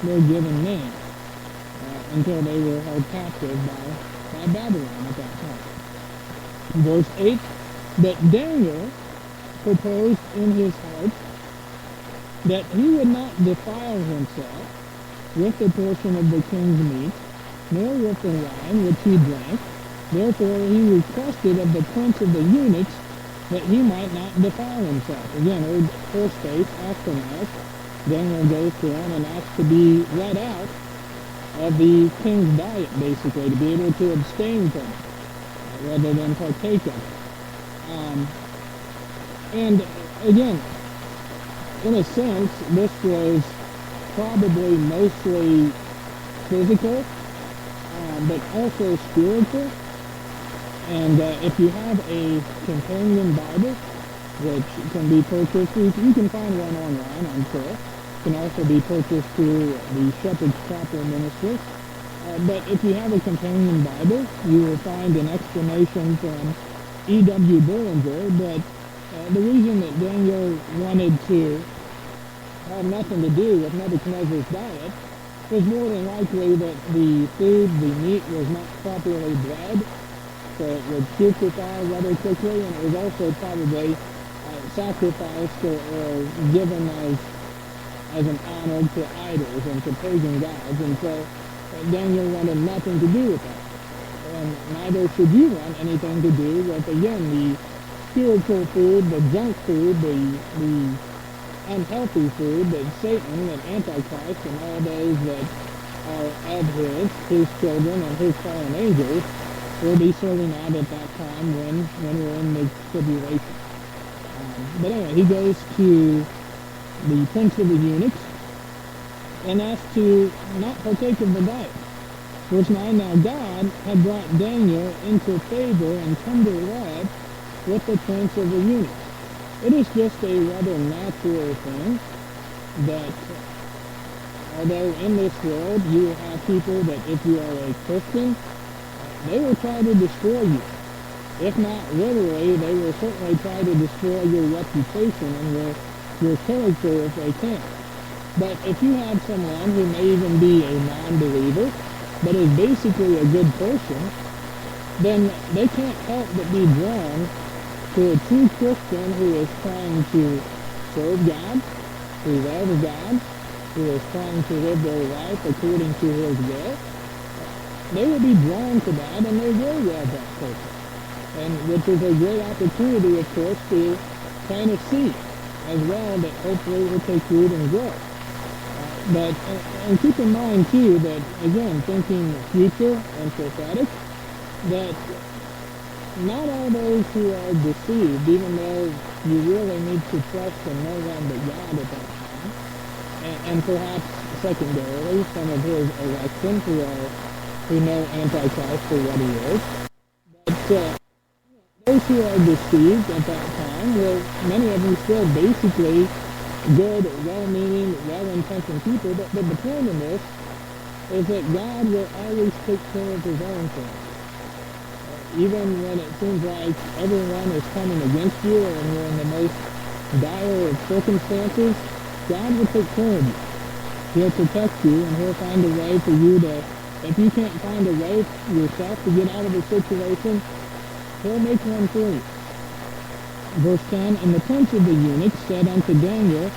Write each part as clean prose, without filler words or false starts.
their given name until they were held captive by Babylon at that time. Verse 8, but Daniel proposed in his heart that he would not defile himself with the portion of the king's meat, nor with the wine which he drank. Therefore he requested of the prince of the eunuchs that he might not defile himself. Again, old horse-face, Ashpenaz. Daniel goes to him and asks to be let out of the king's diet, basically, to be able to abstain from it, rather than partake of it. And again, in a sense, this was probably mostly physical, but also spiritual. And if you have a companion Bible, which can be purchased, you can find one online, I'm sure. It can also be purchased through the Shepherd's Chapel Ministry. But if you have a companion Bible, you will find an explanation from E.W. Bullinger that the reason that Daniel wanted to have nothing to do with Nebuchadnezzar's diet was more than likely that the food, the meat, was not properly bled, so it would putrefy rather quickly, and it was also probably sacrificed or given as an honor to idols and to pagan gods, and so Daniel wanted nothing to do with that. And neither should you want anything to do with, again, the spiritual food, the junk food, the unhealthy food that Satan and Antichrist and all those that are of his children and his fallen angels will be serving out at that time when we're in the tribulation. But anyway, he goes to the prince of the eunuchs and asks to not partake of the diet. Verse 9, now God had brought Daniel into favor and tender love with the prince of the eunuchs. It is just a rather natural thing that although in this world you will have people that if you are a Christian, they will try to destroy you. If not literally, they will certainly try to destroy your reputation and your character if they can. But if you have someone who may even be a non-believer, but is basically a good person, then they can't help but be drawn to a true Christian who is trying to serve God, who loves God, who is trying to live their life according to his will. They will be drawn to that, and they will love that person. And which is a great opportunity, of course, to plant a seed as well that hopefully will take root and grow. And keep in mind, too, that, again, thinking future and prophetic, that not all those who are deceived, even though you really need to trust in no one but God at that time, and perhaps secondarily some of his election who know Antichrist for what he is. But those who are deceived at that time, well, many of them still basically good, well-meaning, well-intentioned people, but the point in this is that God will always take care of his own things. Even when it seems like everyone is coming against you and you're in the most dire of circumstances, God will take care of you. He'll protect you, and he'll find a way for you to, if you can't find a way yourself to get out of the situation, he'll make one for you. Verse 10, and the prince of the eunuchs said unto Daniel,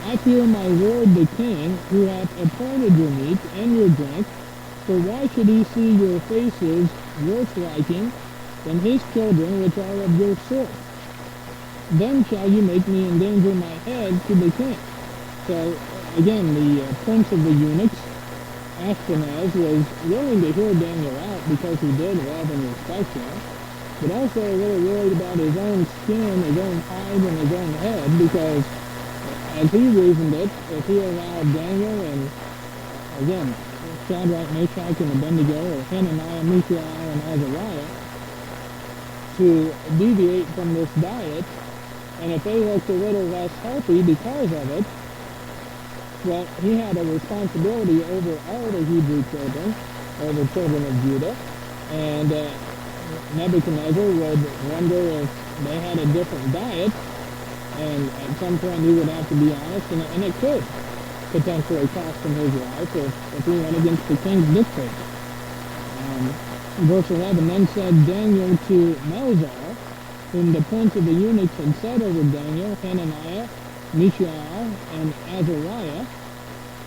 I fear my lord the king, who hath appointed your meat and your drink, for why should he see your faces worse liking than his children which are of your sort? Then shall you make me endanger my head to the king. So, again, the prince of the eunuchs, Ashpenaz, was willing to hear Daniel out because he did love and respect him, but also a little worried about his own skin, his own hide, and his own head, because as he reasoned it, if he allowed Daniel and, again, Shadrach, Meshach, and Abednego, or Hananiah, Mishael, and Azariah, to deviate from this diet, and if they looked a little less healthy because of it, well, he had a responsibility over all the Hebrew children, or the children of Judah, and Nebuchadnezzar would wonder if they had a different diet, and at some point he would have to be honest, and it could. potentially cost him his life if he went against the king's dictate. Verse 11, then said Daniel to Melzar, whom the prince of the eunuchs had set over Daniel, Hananiah, Mishael, and Azariah.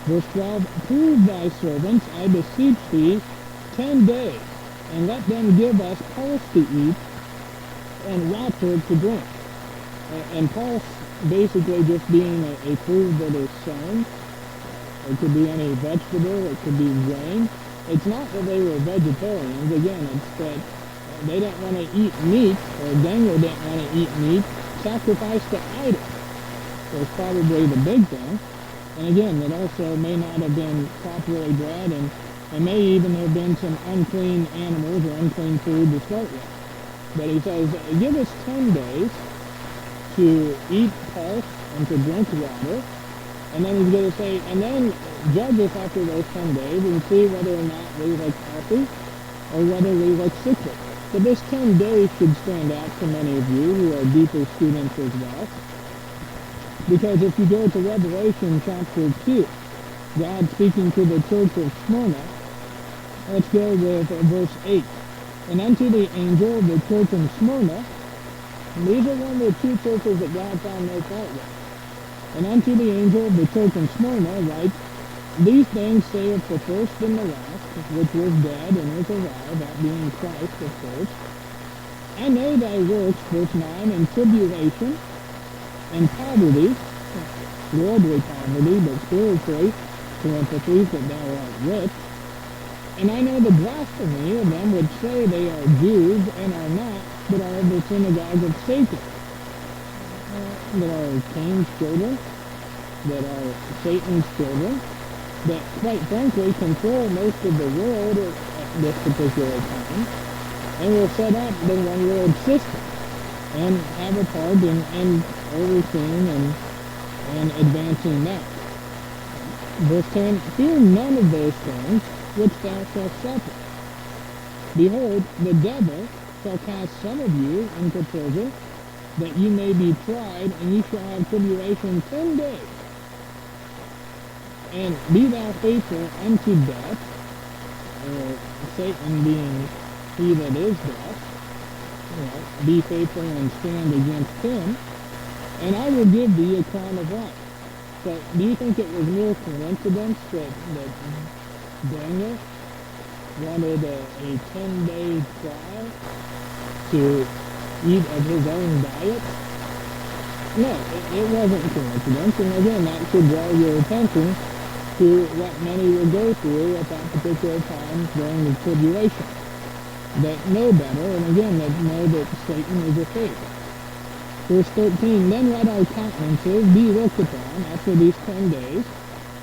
Verse 12, prove thy servants, I beseech thee, 10 days, and let them give us pulse to eat and water to drink. And pulse basically just being a food that is sown. It could be any vegetable, it could be grain. It's not that they were vegetarians, again, it's that they didn't want to eat meat, or Daniel didn't want to eat meat sacrificed to idols. Was probably the big thing. And again, it also may not have been properly bred, and it may even have been some unclean animals or unclean food to start with. But he says, give us 10 days to eat pulse and to drink water. And then he's going to say, and then judge us after those 10 days and see whether or not we look healthy or whether we look sickly. So this 10 days should stand out to many of you who are deeper students as well. Because if you go to Revelation chapter 2, God speaking to the church of Smyrna, let's go with verse 8. And unto the angel of the church in Smyrna, and these are one of the two churches that God found no fault with. And unto the angel of the church in Smyrna write, these things saith the first and the last, which was dead and is alive, that being Christ, of course. I know thy works, verse 9, and tribulation, and poverty, worldly poverty, but spiritually, parentheses, that thou art rich. And I know the blasphemy of them which say they are Jews, and are not, but are of the synagogue of Satan. That are Cain's children, that are Satan's children, that quite frankly control most of the world at this particular time, and will set up the one world system, and have a part in overseeing and advancing that. Verse 10, fear none of those things which thou shalt suffer. Behold, the devil shall cast some of you into prison, that you may be tried, and ye shall have tribulation 10 days. And be thou faithful unto death, or Satan being he that is death, be faithful and stand against him, and I will give thee a crown of life. So, do you think it was mere coincidence that Daniel wanted a 10-day trial to eat of his own diet? No, it wasn't coincidence, and again, that should draw your attention to what many will go through at that particular time during the tribulation. That know better, and again, that know that Satan is a fake. Verse 13, then let our countenances be looked upon after these 10 days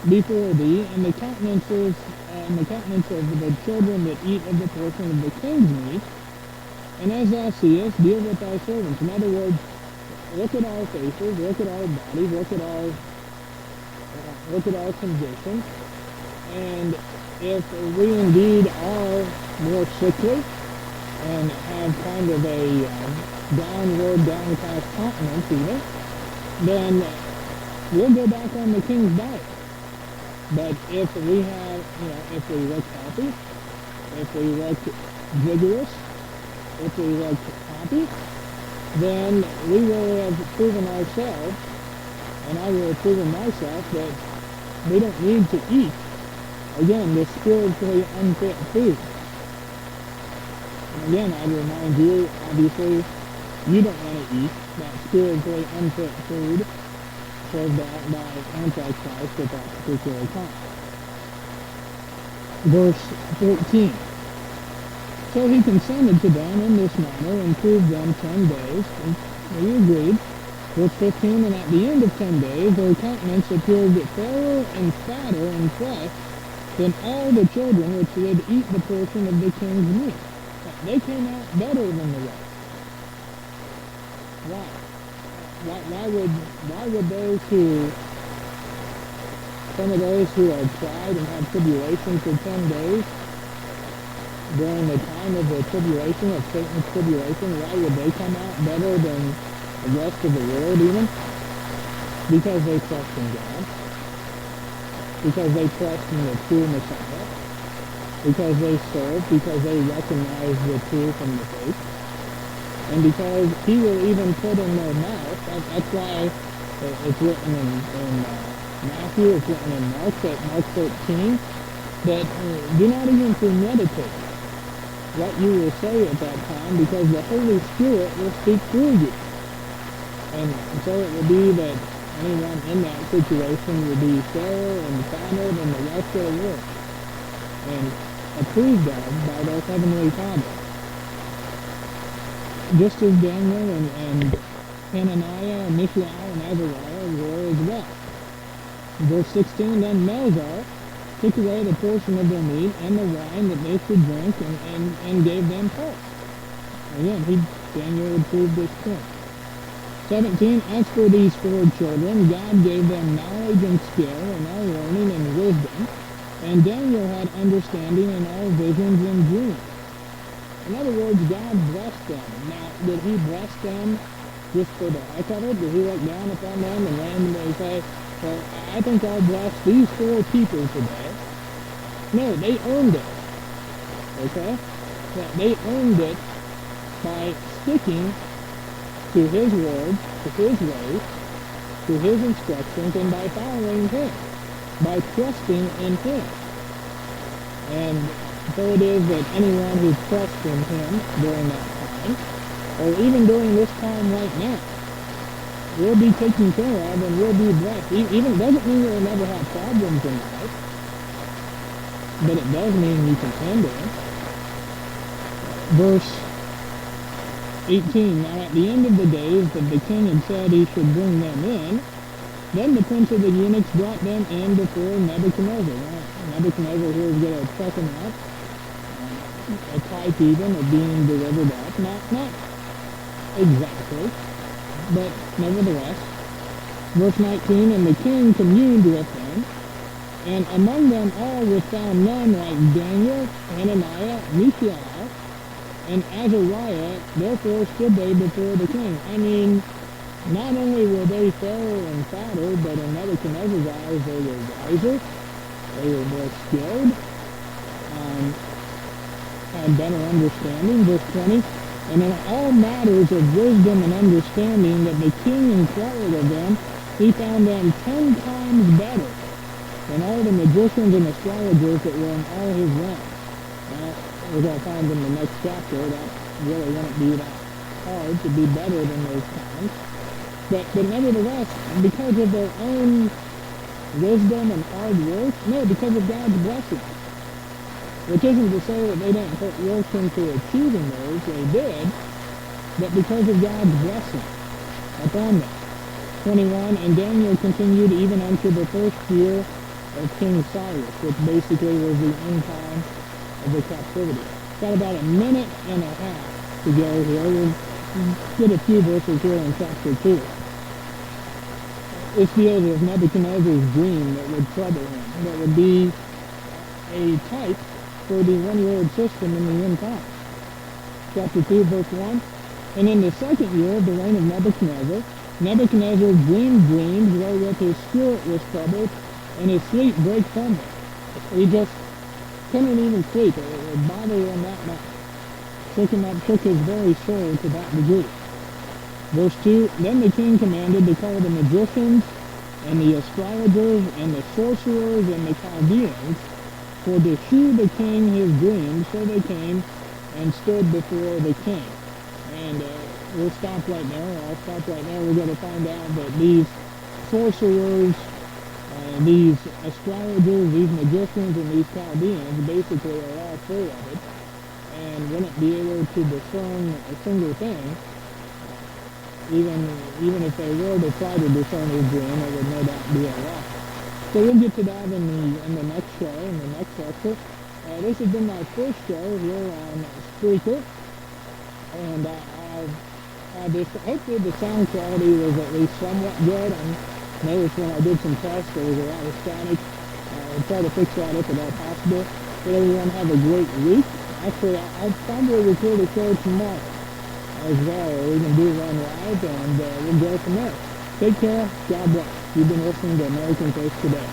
before thee, and the countenances and the countenance of the children that eat of the portion of the king's meat, and as thou seest, deal with thy servants. In other words, look at our faces, look at our bodies, look at our condition, and if we indeed are more sickly and have kind of a downward, downcast countenance even, then we'll go back on the king's diet. But if we have, if we look healthy, if we look vigorous, if we look happy, then we will have proven ourselves, and I will have proven myself, that we don't need to eat, again, this spiritually unfit food. And again, I remind you, obviously, you don't want to eat that spiritually unfit food served out by Antichrist at that particular time. Verse 14. So he consented to them in this manner and proved them 10 days, and they agreed. Verse 15, and at the end of 10 days their countenance appeared fairer and fatter in flesh than all the children which did eat the portion of the king's meat. They came out better than the rest. Why? Why would those who, some of those who are tried and have tribulation for 10 days, during the time of the tribulation, of Satan's tribulation, why would they come out better than the rest of the world even? Because they trust in God. because they trust in the true Messiah, because they serve, because they recognize the truth and the faith, and because he will even put in their mouth. That's why it's written in Matthew, it's written in Mark, that Mark 13, that do not even premeditate what you will say at that time, because the Holy Spirit will speak through you. And so it will be that anyone in that situation will be fairer and finer than the rest of the world, and approved of by their Heavenly Father. Just as Daniel and Hananiah, Mishael, and Azariah were as well. Verse 16, then Melzar took away the portion of their meat and the wine that they should drink, and gave them pulse. Again, Daniel approved this point. 17, as for these four children, God gave them knowledge and skill and all learning and wisdom, and Daniel had understanding in all visions and dreams. In other words, God blessed them. Now, did he bless them just for the heck of it? Did he look down upon them and randomly say, well, I think I'll bless these four people today? No, they earned it. Okay? They earned it by sticking to his word, to his ways, to his instructions, and by following him, by trusting in him. And so it is that anyone who trusts in him during that time, or even during this time right now, will be taken care of and will be blessed. Even doesn't mean you'll never have problems in life, but it does mean you can handle it. Verse 18, now at the end of the days that the king had said he should bring them in, then the prince of the eunuchs brought them in before Nebuchadnezzar. Now, Nebuchadnezzar here is going to check them out, a type even of being delivered up. Not exactly, but nevertheless. Verse 19, and the king communed with them, and among them all was found none like Daniel, Hananiah, Mishael, and Azariah. Therefore stood they before the king. I mean, not only were they fairer and fatter, but in Nebuchadnezzar's eyes they were wiser, they were more skilled, had better understanding. Verse 20, and in all matters of wisdom and understanding that the king inquired of them, he found them 10 times better than all the magicians and astrologers that were in all his realm. Now, as I'll find in the next chapter, that really won't be that hard to be better than those times. But nevertheless, because of their own wisdom and hard work, no, because of God's blessing. Which isn't to say that they didn't put work into achieving those, they did, but because of God's blessing upon them. 21, and Daniel continued even unto the first year of King Cyrus, which basically was the end time of the captivity. Got about a minute and a half to go here. We'll get a few verses here in chapter 2. This deals with Nebuchadnezzar's dream that would trouble him, that would be a type for the one-word system in the end time. Chapter 2, verse 1. And in the second year of the reign of Nebuchadnezzar, Nebuchadnezzar dreamed dreams wherewith his spirit was troubled, and his sleep brake from him. He just couldn't even sleep. It would bother him that much. Shook his very soul to that degree. Verse 2, then the king commanded to call the magicians, and the astrologers, and the sorcerers, and the Chaldeans, for to shew the king his dreams. So they came and stood before the king. And we'll stop right there. I'll stop right there. We're going to find out that these sorcerers, these astrologers, these magicians, and these Chaldeans basically are all full of it and wouldn't be able to discern a single thing. Even if they were to try to discern his dream, it would no doubt be a lie. So we'll get to that in the next show, in the next lecture. This has been my first show here on Spreaker, and hopefully the sound quality was at least somewhat good. I noticed when I did some tests there was a lot of static. I'll try to fix that if at all possible. But everyone have a great week. Actually, I'll probably record a show tomorrow as well, or we can do one live, and we'll go from there. Take care. God bless. You've been listening to American Faith Today.